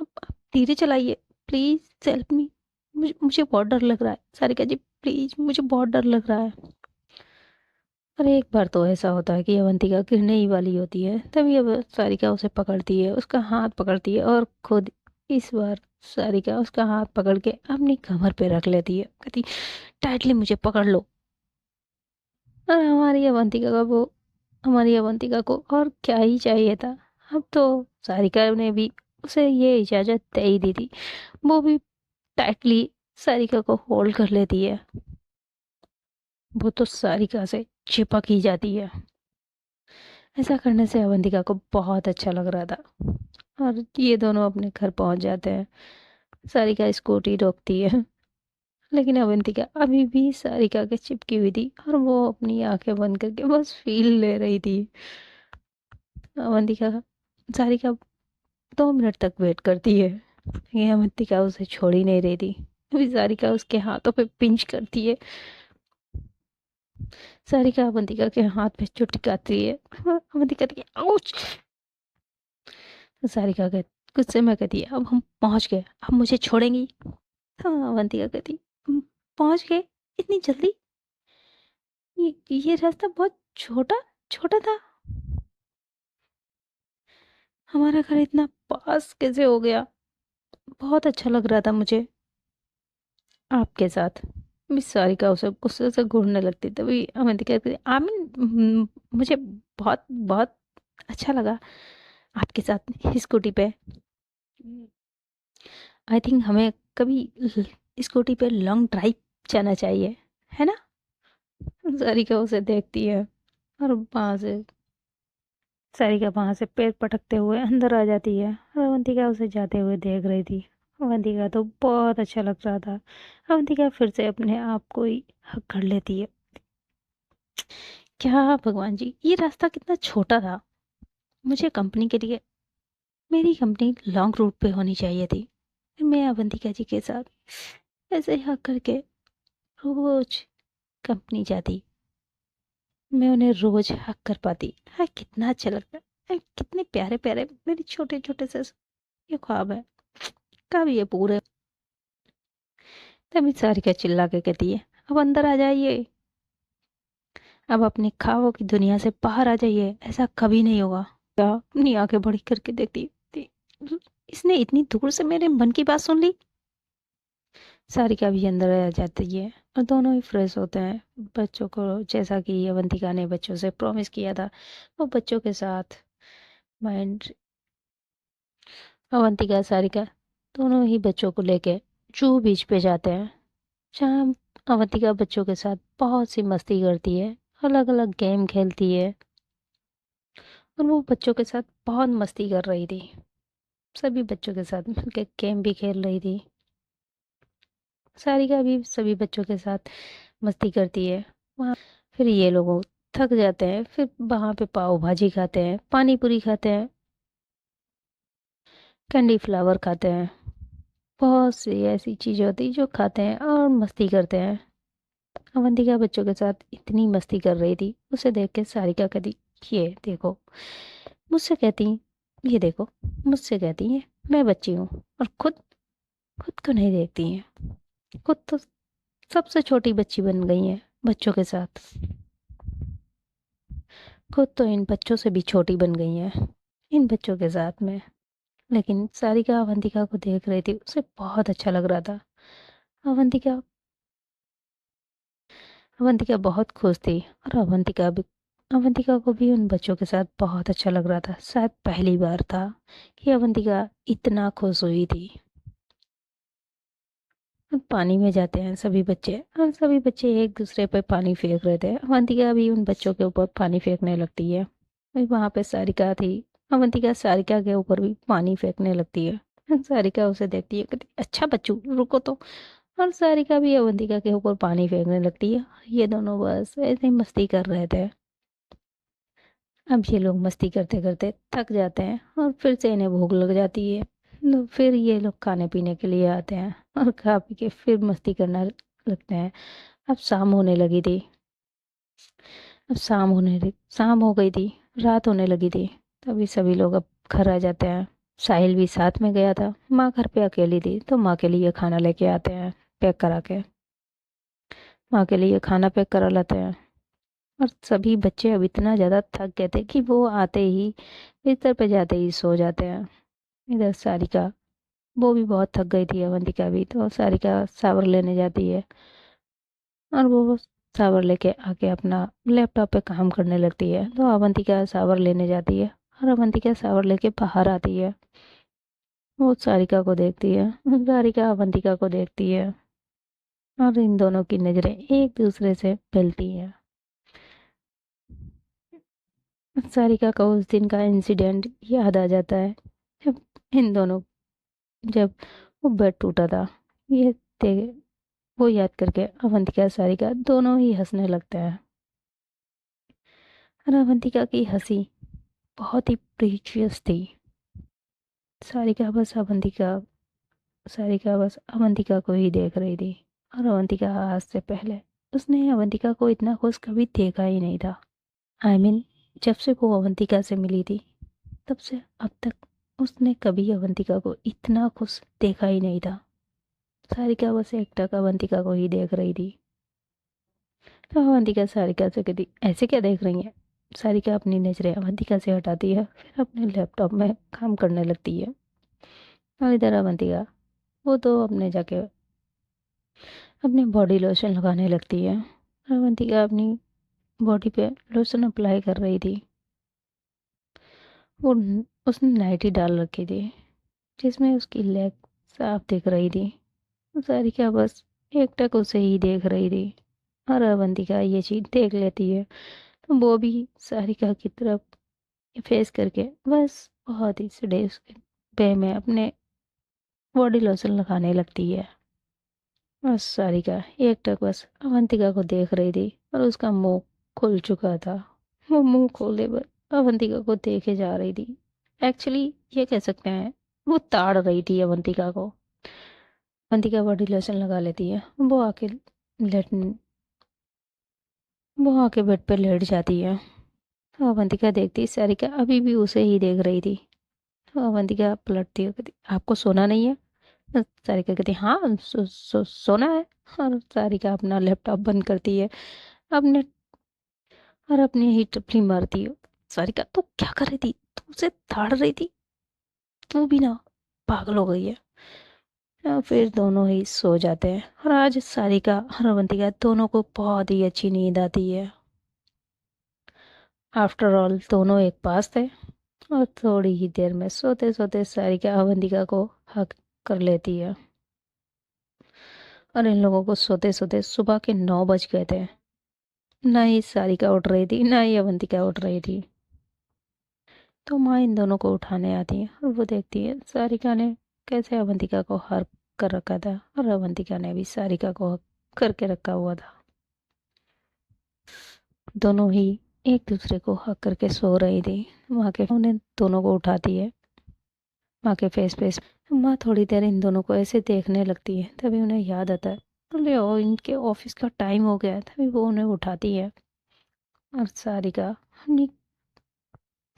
आप धीरे चलाइए, प्लीज़ हेल्प मी, मुझे बहुत डर लग रहा है सारिका जी, प्लीज़ मुझे बहुत डर लग रहा है। और एक बार तो ऐसा होता है कि अवंतिका गिरने ही वाली होती है, तभी अब सारिका उसे पकड़ती है, उसका हाथ पकड़ती है, और खुद इस बार सारिका उसका हाथ पकड़ के अपनी कमर पे रख लेती है, कहती टाइटली मुझे पकड़ लो। और हमारी अवंतिका को और क्या ही चाहिए था। अब तो सारिका ने भी उसे ये इजाज़त दे ही दी थी। वो भी टाइटली सारिका को होल्ड कर लेती है। वो तो सारिका से चिपक ही जाती है। ऐसा करने से अवंतिका को बहुत अच्छा लग रहा था। और ये दोनों अपने घर पहुंच जाते हैं। सारिका स्कूटी रोकती है, लेकिन अवंतिका अभी भी सारिका के चिपकी हुई थी, और वो अपनी आंखें बंद करके बस फील ले रही थी। अवंतिका सारिका 2 मिनट तक वेट करती है, लेकिन अवंतिका उसे छोड़ ही नहीं रही थी। अभी सारिका उसके हाथों पे पिंच करती है। सारिका अवंतिका के हाथ पे चुटकाती है। अवंतिका कहती है आउच। सारिका कह गुस्से में कहती है अब हम पहुंच गए, अब मुझे छोड़ेंगी? हाँ, अवंतिका कहती "हम पहुंच गए, इतनी जल्दी? ये रास्ता बहुत छोटा छोटा था। हमारा घर इतना पास कैसे हो गया? बहुत अच्छा लग रहा था मुझे आपके साथ। मिस सारिका उसे गुस्से से घूरने लगती, तभी अवंतिका कहती, आमिन मुझे बहुत बहुत अच्छा लगा आपके साथ स्कूटी पे। आई थिंक हमें कभी स्कूटी पे लॉन्ग ड्राइव जाना चाहिए, है ना? सारिका उसे देखती है और वहां से सारिका वहां से पैर पटकते हुए अंदर आ जाती है और अवंतिका उसे जाते हुए देख रही थी। अवंतिका तो बहुत अच्छा लग रहा था। अवंतिका फिर से अपने आप को ही हक कर लेती है। क्या भगवान जी, ये रास्ता कितना छोटा था। मुझे कंपनी के लिए, मेरी कंपनी लॉन्ग रूट पे होनी चाहिए थी। फिर मैं अवंतिका जी के साथ ऐसे ही हक करके रोज कंपनी जाती। मैं उन्हें रोज हक कर पाती। हाँ, कितना अच्छा लगता है, कितने प्यारे प्यारे मेरे छोटे छोटे से ये ख्वाब है, कब ये पूरे? तभी सारिका चिल्ला के कहती है, अब अंदर आ जाइए, अब अपने ख्वाबों की दुनिया से बाहर आ जाइए, ऐसा कभी नहीं होगा। क्या अपनी आंखें बड़ी करके देखती थी, इसने इतनी दूर से मेरे मन की बात सुन ली। सारिका भी अंदर आ जाती है और दोनों ही फ्रेश होते हैं। बच्चों को, जैसा कि अवंतिका ने बच्चों से प्रॉमिस किया था, वो बच्चों के साथ माइंड, अवंतिका सारिका दोनों ही बच्चों को लेके जूहू बीच पे जाते हैं, जहाँ अवंतिका बच्चों के साथ बहुत सी मस्ती करती है, अलग अलग गेम खेलती है। और वो बच्चों के साथ बहुत मस्ती कर रही थी, सभी बच्चों के साथ मिलकर गेम भी खेल रही थी। सारिका भी सभी बच्चों के साथ मस्ती करती है वहाँ। फिर ये लोग थक जाते हैं, फिर वहाँ पे पाव भाजी खाते हैं, पानी पूरी खाते हैं, कैंडी फ्लावर खाते हैं, बहुत सी ऐसी चीज़ें होती जो खाते हैं और मस्ती करते हैं। अवंतिका बच्चों के साथ इतनी मस्ती कर रही थी, उसे देख के सारिका कहती, ये देखो, मुझसे कहती, ये देखो, मुझसे कहती है मैं बच्ची हूँ, और खुद खुद को नहीं देखती हैं। खुद तो सबसे छोटी बच्ची बन गई है बच्चों के साथ, खुद तो इन बच्चों से भी छोटी बन गई है इन बच्चों के साथ में। लेकिन सारिका अवंतिका को देख रही थी, उसे बहुत अच्छा लग रहा था। अवंतिका अवंतिका बहुत खुश थी, और अवंतिका को भी उन बच्चों के साथ बहुत अच्छा लग रहा था। शायद पहली बार था कि अवंतिका इतना खुश हुई थी। अब पानी में जाते हैं सभी बच्चे, और सभी बच्चे एक दूसरे पर पानी फेंक रहे थे। अवंतिका भी उन बच्चों के ऊपर पानी फेंकने लगती है। वही वहां पे सारिका थी, अवंतिका सारिका के ऊपर भी पानी फेंकने लगती है। सारिका उसे देखती है, कहती, अच्छा बच्चू रुको तो। और सारिका भी अवंतिका के ऊपर पानी फेंकने लगती है। ये दोनों बस ऐसे ही मस्ती कर रहे थे। अब ये लोग मस्ती करते करते थक जाते हैं, और फिर से इन्हें भूख लग जाती है। तो फिर ये लोग खाने पीने के लिए आते हैं, और खा पी के फिर मस्ती करना लगते हैं। अब शाम होने लगी थी, शाम हो गई थी, रात होने लगी थी। तभी सभी लोग अब घर आ जाते हैं। साहिल भी साथ में गया था, माँ घर पे अकेली थी, तो माँ के लिए खाना लेके आते हैं, पैक करा के माँ के लिए खाना पैक करा लाते हैं। और सभी बच्चे अब इतना ज़्यादा थक गए थे कि वो आते ही, बिस्तर पे जाते ही सो जाते हैं। इधर सारिका, वो भी बहुत थक गई थी, अवंतिका भी, तो सारिका शावर लेने जाती है, और वो शावर लेके आके अपना लैपटॉप पे काम करने लगती है। तो अवंतिका शावर लेने जाती है, और अवंतिका शावर लेके बाहर आती है। वो सारिका को देखती है, सारिका अवंतिका को देखती है, और इन दोनों की नज़रें एक दूसरे से मिलती हैं। सारिका को उस दिन का इंसिडेंट याद आ जाता है, जब इन दोनों, जब वो बेड टूटा था। ये देख, वो याद करके अवंतिका सारिका दोनों ही हंसने लगते हैं। और अवंतिका की हंसी बहुत ही प्रीचियस थी। सारिका बस अवंतिका सारिका बस अवंतिका को ही देख रही थी, और अवंतिका आज से पहले उसने अवंतिका को इतना खुश कभी देखा ही नहीं था। आई मीन, जब से वो अवंतिका से मिली थी, तब से अब तक उसने कभी अवंतिका को इतना खुश देखा ही नहीं था। सारिका बस एकटक अवंतिका को ही देख रही थी। तो अवंतिका सारिका से कहती, ऐसे क्या देख रही हैं? सारिका अपनी नजरें अवंतिका से हटाती है, फिर अपने लैपटॉप में काम करने लगती है। और इधर अवंतिका, वो तो अपने जाके अपने बॉडी लोशन लगाने लगती है। अवंतिका अपनी बॉडी पे लोशन अप्लाई कर रही थी। वो उसने नाइटी डाल रखी थी जिसमें उसकी लेग साफ दिख रही थी। सारिका बस एकटक उसे ही देख रही थी। और अवंतिका ये चीज देख लेती है तो वो भी सारिका की तरफ फेस करके बस बहुत ही सीधे पे में अपने बॉडी लोशन लगाने लगती है। बस सारिका एकटक बस अवंतिका को देख रही थी और उसका मुंह खुल चुका था। वो मुंह खोले पर अवंतिका को देखे जा रही थी। एक्चुअली ये कह सकते हैं वो ताड़ रही थी अवंतिका को। अवंतिका बॉडी लोशन लगा लेती है। लेट वो आके बेड पे लेट जाती है। तो अवंतिका देखती सारिका अभी भी उसे ही देख रही थी। तो अवंतिका पलटती है, कहती, आपको सोना नहीं है? तो सारिका कहती, हाँ सोना है। और सारिका अपना लैपटॉप बंद करती है अपने और अपनी ही टपली मारती है। सारिका, तू क्या कर रही थी? तू उसे ताड़ रही थी? तू भी ना पागल हो गई है। और फिर दोनों ही सो जाते हैं और आज सारिका और अवंतिका दोनों को बहुत ही अच्छी नींद आती है। आफ्टर ऑल दोनों एक पास थे और थोड़ी ही देर में सोते सोते सारिका अवंतिका को हक कर लेती है। और इन लोगों को सोते सोते सुबह के 9 बज गए थे। ना ही सारिका उठ रही थी ना ही अवंतिका उठ रही थी। तो माँ इन दोनों को उठाने आती है और वो देखती है सारिका ने कैसे अवंतिका को हक कर रखा था और अवंतिका ने भी सारिका को हक करके रखा हुआ था। दोनों ही एक दूसरे को हक करके सो रही थी। माँ के उन्हें दोनों को उठाती है। माँ के फेस माँ थोड़ी देर इन दोनों को ऐसे देखने लगती है, तभी उन्हें याद आता है बोले ओ इनके ऑफिस का टाइम हो गया है। तभी वो उन्हें उठाती है और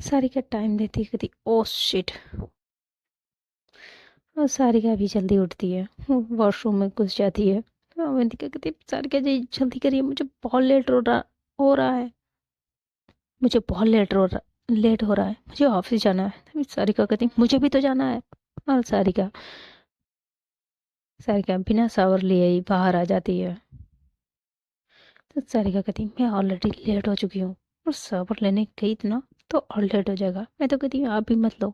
सारिका टाइम देती कहती, ओ शिट। और सारिका भी जल्दी उठती है, वॉशरूम में घुस जाती है। अवंतिका कहती, सारिका जी जल्दी करिए, मुझे बहुत हो रहा है। मुझे बहुत लेट हो रहा है, मुझे ऑफिस जाना है। तभी सारिका कहती, मुझे भी तो जाना है। और सारिका बिना शावर लिए ही बाहर आ जाती है। तो सारिका कहती, मैं ऑलरेडी लेट हो चुकी हूँ और शावर लेने गई थी ना तो और लेट हो जाएगा। मैं तो कहती हूँ आप भी मत लो।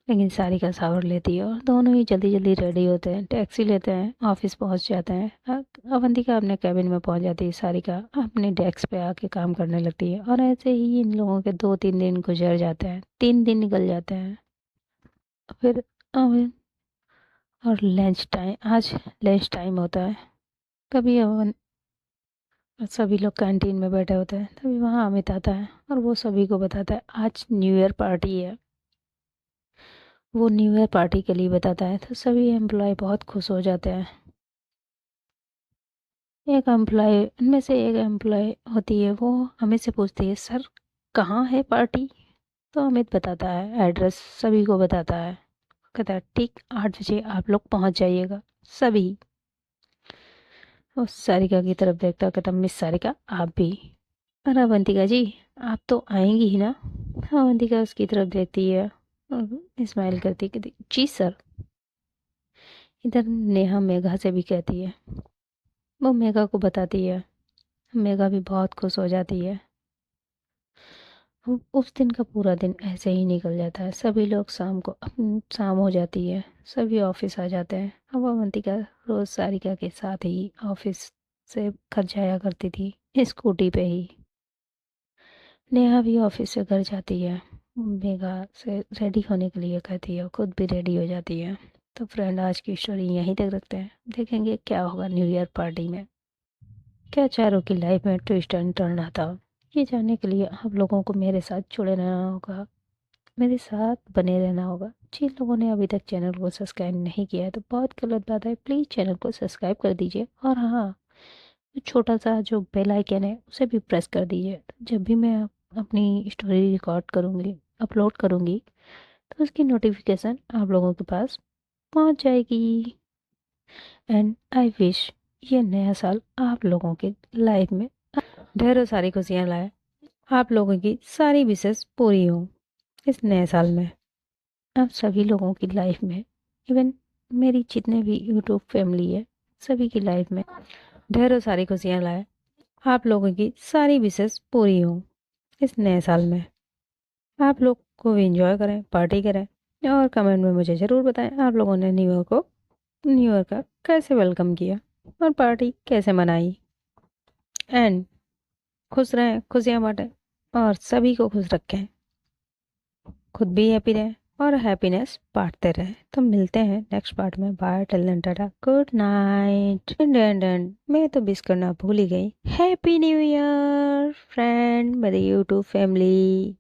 लेकिन सारिका शावर लेती है और दोनों ही जल्दी जल्दी रेडी होते हैं, टैक्सी लेते हैं, ऑफिस पहुंच जाते हैं। अवंतिका अपने कैबिन में पहुंच जाती है, सारिका अपने डेस्क पे आके काम करने लगती है। और ऐसे ही इन लोगों के 2-3 दिन गुजर जाते हैं, 3 दिन निकल जाते हैं। फिर अवन और आज लंच टाइम होता है। तभी अवन और सभी लोग कैंटीन में बैठे होते हैं। तभी वहाँ अमित आता है और वो सभी को बताता है आज न्यू ईयर पार्टी है। वो न्यू ईयर पार्टी के लिए बताता है तो सभी एम्प्लॉय बहुत खुश हो जाते हैं। उनमें से एक एम्प्लॉय होती है, वो अमित से पूछती है सर कहाँ है पार्टी? तो अमित बताता है, एड्रेस सभी को बताता है। कहता है ठीक 8 बजे आप लोग पहुँच जाइएगा सभी। और सारिका की तरफ देखता कहता, मिस सारिका आप भी। अरे अवंतिका जी आप तो आएंगी ही ना? अवंतिका उसकी तरफ देखती है और स्माइल करती कहती, जी सर। इधर नेहा मेघा से भी कहती है, वो मेघा को बताती है। मेघा भी बहुत खुश हो जाती है। उस दिन का पूरा दिन ऐसे ही निकल जाता है। सभी लोग शाम हो जाती है, सभी ऑफिस आ जाते हैं। अब अवंतिका रोज सारिका के साथ ही ऑफिस से घर जाया करती थी, स्कूटी पे ही। नेहा भी ऑफिस से घर जाती है, मेघा से रेडी होने के लिए कहती है, खुद भी रेडी हो जाती है। तो फ्रेंड आज की स्टोरी यहीं तक रखते हैं, देखेंगे क्या होगा न्यू ईयर पार्टी में। क्या चारों की लाइफ में ट्विस्ट एंड टर्न आता? ये जानने के लिए आप लोगों को मेरे साथ जुड़े रहना होगा, मेरे साथ बने रहना होगा। जिन लोगों ने अभी तक चैनल को सब्सक्राइब नहीं किया है तो बहुत गलत बात है, प्लीज़ चैनल को सब्सक्राइब कर दीजिए। और हाँ, छोटा सा जो बेल आइकन है उसे भी प्रेस कर दीजिए। तो जब भी मैं अपनी स्टोरी रिकॉर्ड करूँगी, अपलोड करूँगी, तो उसकी नोटिफिकेशन आप लोगों के पास पहुँच जाएगी। एंड आई विश ये नया साल आप लोगों की लाइफ में ढेरों सारी खुशियाँ लाए। आप लोगों की सारी विशेष पूरी हो इस नए साल में। आप सभी लोगों की लाइफ में, इवन मेरी जितने भी यूट्यूब फैमिली है, सभी की लाइफ में ढेरों सारी खुशियाँ लाए। आप लोगों की सारी विशेष पूरी हो इस नए साल में। आप लोग को भी इंजॉय करें, पार्टी करें और कमेंट में मुझे ज़रूर बताएं आप लोगों ने न्यू ईयर का कैसे वेलकम किया और पार्टी कैसे मनाई। एंड खुश रहें, खुशियाँ बांटें और सभी को खुश रखें, खुद भी हैप्पी रहें और हैप्पीनेस बांटते रहें। तो मिलते हैं नेक्स्ट पार्ट में। Bye, till then, tata, good night. And मैं तो विश करना भूल ही गई, हैप्पी न्यू ईयर फ्रेंड, मेरी यूट्यूब फैमिली।